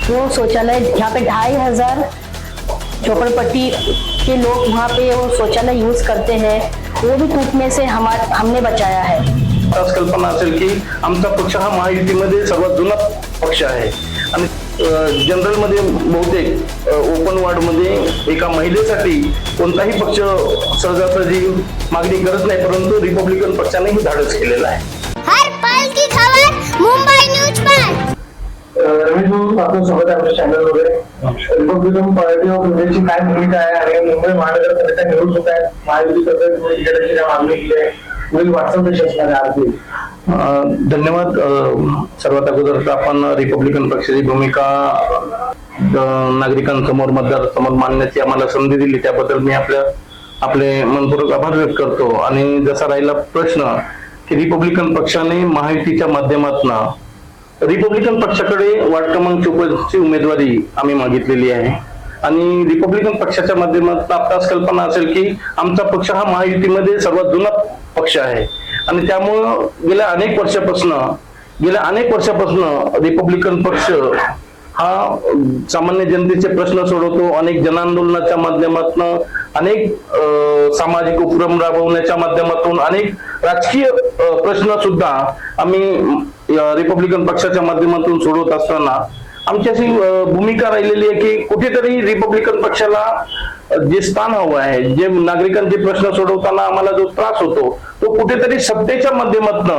वो शौचालय यहाँ पे 2500 झोपड़पट्टी के लोग वहाँ पे वो शौचालय यूज करते हैं, वो भी टूटने से हमने बचाया है। आज कल्पना असेल की आमचा पक्ष हा महायुतीमध्ये सर्वात जुना पक्ष आहे आणि जनरल मध्ये बहुतेक ओपन वार्ड मध्ये एका महिलेसाठी कोणताही पक्ष सहजासहजी मागणी करत नाही, परंतु रिपब्लिकन पक्षाने ही धाडस केलेलं आहे। हर पल की खबर मुंबई न्यूज पर। रमेश भाऊ, आपलं स्वागत आहे आमच्या चॅनलवर। रिपब्लिकन पार्टी ऑफ इंडियाची काय भूमिका आहे आणि मुंबई महानगरपालिका निवडणूक आहे, महायुतीकडे तिकीटाची मागणी केली आहे, तुम्ही वाटचाल कशी असणार आहे आजची? धन्यवाद। सर्वात अगोदर आपण रिपब्लिकन पक्षाची भूमिका नागरिकांसमोर मतदारांसमोर मांडण्याची आम्हाला संधी दिली त्याबद्दल मी आपले मनपूर्वक आभार व्यक्त करतो। आणि जसा राहिला प्रश्न की रिपब्लिकन पक्षाने महायुतीच्या माध्यमातून रिपब्लिकन पक्षाकडे वार्ड क्रमांक 54 ची उमेदवारी आम्ही मागितलेली आहे आणि रिपब्लिकन पक्षाच्या माध्यमातून आपल्यास कल्पना असेल की आमचा पक्ष हा महायुतीमध्ये सर्वात जुना पक्ष आहे आणि त्यामुळे गेल्या अनेक वर्षापासून रिपब्लिकन पक्ष हा सामान्य जनतेचे प्रश्न सोडवतो, अनेक जनांदोलनाच्या माध्यमातून, अनेक सामाजिक उपक्रम राबवण्याच्या माध्यमातून, अनेक राजकीय प्रश्न सुद्धा आम्ही रिपब्लिकन पक्षाच्या माध्यमातून सोडवत असताना आमची अशी भूमिका राहिलेली आहे की कुठेतरी रिपब्लिकन पक्षाला जे स्थान हवं आहे, जे नागरिकांचे प्रश्न सोडवताना आम्हाला जो त्रास होतो तो कुठेतरी सत्तेच्या माध्यमातून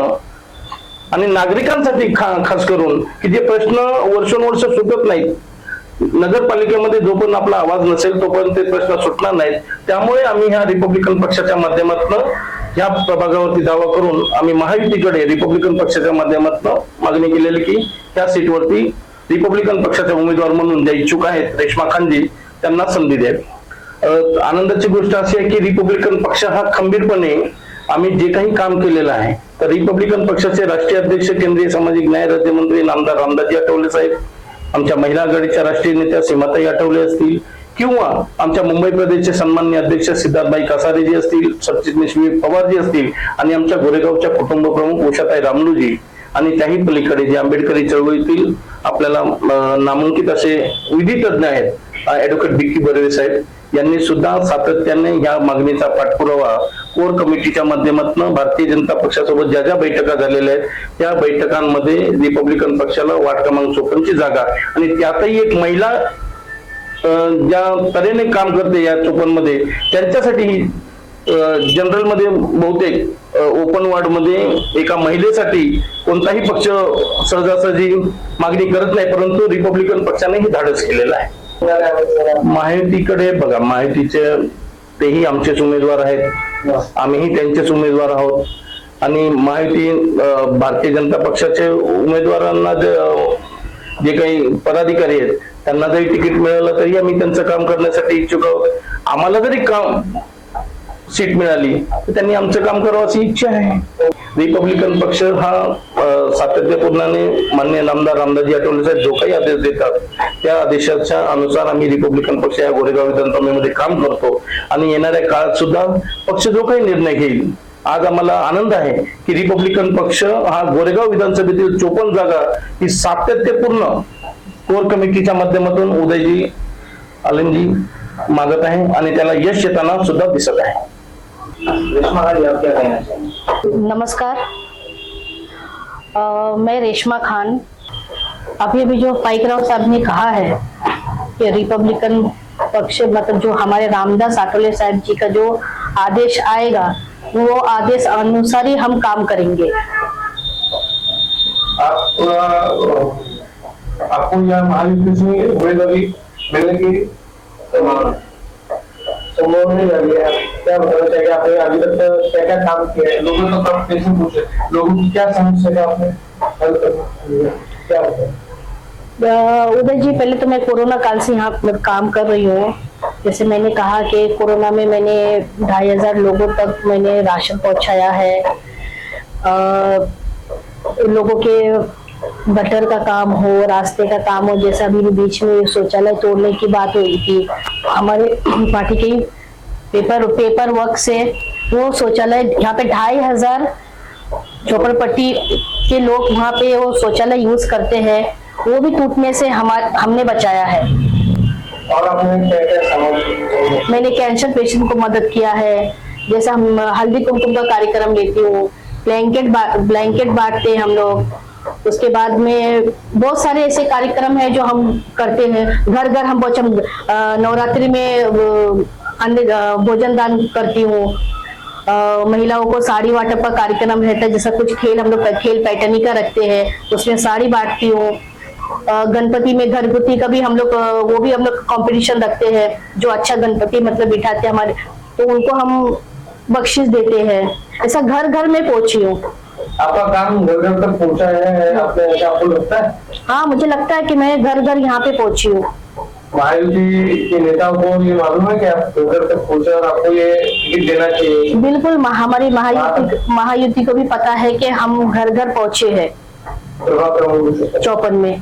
आणि नागरिकांसाठी खास करून की जे प्रश्न वर्षोनवर्ष सुटत नाहीत, नगरपालिकेमध्ये जोपर्यंत आपला आवाज नसेल तोपर्यंत ते प्रश्न सुटणार नाहीत, त्यामुळे आम्ही ह्या रिपब्लिकन पक्षाच्या माध्यमातून या प्रभागावरती दावा करून आम्ही महायुतीकडे रिपब्लिकन पक्षाच्या माध्यमातून मागणी केलेली की त्या सीटवरती रिपब्लिकन पक्षाचे उमेदवार म्हणून ज्या इच्छुक आहेत रेश्मा खानजी त्यांना संधी द्यावी। आनंदाची गोष्ट अशी आहे की रिपब्लिकन पक्ष हा खंबीरपणे आम्ही जे काही काम केलेलं आहे तर रिपब्लिकन पक्षाचे राष्ट्रीय अध्यक्ष केंद्रीय सामाजिक न्याय राज्यमंत्री नामदार रामदासजी आठवले साहेब, आमच्या महिला आघाडीच्या राष्ट्रीय नेत्या सीमाताई आठवले असतील किंवा आमच्या मुंबई प्रदेशचे सन्माननीय अध्यक्ष सिद्धार्थभाई कासारेजी असतील, सचिन पवारजी असतील आणि आमच्या गोरेगावच्या कुटुंब प्रमुख उषाताई रामलूजी आणि त्याही पलीकडे जे आंबेडकरी चळवळीतील आपल्याला नामांकित असे विधी तज्ञ आहेत ऍडव्होकेट बिक्की बर्वे साहेब यांनी सुद्धा सातत्याने या मागणीचा पाठपुरावा कोर कमिटीच्या माध्यमातून भारतीय जनता पक्षासोबत ज्या बैठका झालेल्या आहेत त्या बैठकांमध्ये रिपब्लिकन पक्षाला वार्ड क्रमांक 54 ची जागा आणि त्यातही एक महिला ज्या तऱ्हेने काम करते या 54 मध्ये त्यांच्यासाठी जनरल मध्ये बहुतेक ओपन वार्ड मध्ये एका महिलेसाठी कोणताही पक्ष सहजासहजी मागणी करत नाही, परंतु रिपब्लिकन पक्षाने ही धाडस केलेलं आहे। महायुतीकडे बघा, महायुतीचे तेही आमचेच उमेदवार आहेत, आम्हीही त्यांचेच उमेदवार आहोत आणि महायुती भारतीय जनता पक्षाचे उमेदवारांना जे काही पदाधिकारी आहेत त्यांना जरी तिकीट मिळालं तरी आम्ही त्यांचं काम करण्यासाठी इच्छुक आहोत। आम्हाला जरी काम सीट मिळाली तर त्यांनी आमचं काम करावं अशी इच्छा आहे। रिपब्लिकन पक्ष हा सातत्यपूर्णाने माननीय नामदार रामदासजी आठवले साहेब जो काही आदेश देतात त्या आदेशाच्या अनुसार आम्ही रिपब्लिकन पक्ष या गोरेगाव विधानसभेमध्ये काम करतो आणि येणाऱ्या काळात सुद्धा पक्ष जो काही निर्णय घेईल, आज आम्हाला आनंद आहे की रिपब्लिकन पक्ष हा गोरेगाव विधानसभेतील 54 जागा ही सातत्यपूर्ण कोर कमिटीच्या माध्यमातून उदयजी आलमजी मागत आहे आणि त्याला यश येताना सुद्धा दिसत आहे। नमस्कार, मैं रेशमा खान। अभी जो पाइकराव साहब ने कहा है कि रिपब्लिकन पक्ष मतलब जो हमारे रामदास आठवले साहब जी का जो आदेश आएगा वो आदेश अनुसार ही हम काम करेंगे। आपको या महायुति से उम्मीदवारी मिलने की संभव नहीं लगी है, क्या बताना चाहिए आपने अभी तक क्या क्या काम किया है? लोगों को कब कैसे पूछे, लोगों की क्या समस्या है आपने हल करना क्या होता? उदय जी, पहले तो मैं कोरोना काल से यहाँ पर काम कर रही हूँ। जैसे मैंने कहा कि कोरोना में मैंने 2500 लोगों तक मैंने राशन पहुँचाया है। लोगों के गटर का काम हो, रास्ते का काम हो, जैसा अभी बीच में शौचालय तोड़ने की बात हुई थी, हमारे पार्टी के पेपर वर्क से वो शौचालय यहाँ पे 2500 झोपड़पट्टी के लोग वहाँ पे वो शौचालय यूज करते हैं, वो भी टूटने से हमने बचाया है। और आपने क्या क्या समाज मैंने कैंसर पेशेंट को मदद किया है, जैसे हम हल्दी कुमकुम का कार्यक्रम लेती हूँ, ब्लैंकेट बांटते हैं हम लोग। उसके बाद में बहुत सारे ऐसे कार्यक्रम है जो हम करते हैं। घर घर हम नवरात्रि में अन्न भोजन दान करती हूँ। महिलाओं को साड़ी वाटप का कार्यक्रम रहता है, जैसा कुछ खेल हम लोग खेल पैटर्नी का रखते हैं, उसमें साड़ी बांटती हूँ। गणपति में घरगुती का भी हम लोग वो भी हम लोग कंपटीशन रखते हैं, जो अच्छा गणपति मतलब बिठाते हैं हमारे, तो उनको हम बख्शिश देते हैं। ऐसा घर घर में पहुंची हूँ। आपका काम घर घर तक पहुंचा है, आपको लगता है? हाँ, मुझे लगता है कि मैं घर घर यहाँ पे पहुंची हूँ। महायुति के नेताओं को ये मालूम है कि आप घर घर तक पहुंचे और आपको ये टिकट देना चाहिए? बिल्कुल, हमारी महायुति को भी पता है कि हम घर घर पहुंचे हैं 54 में।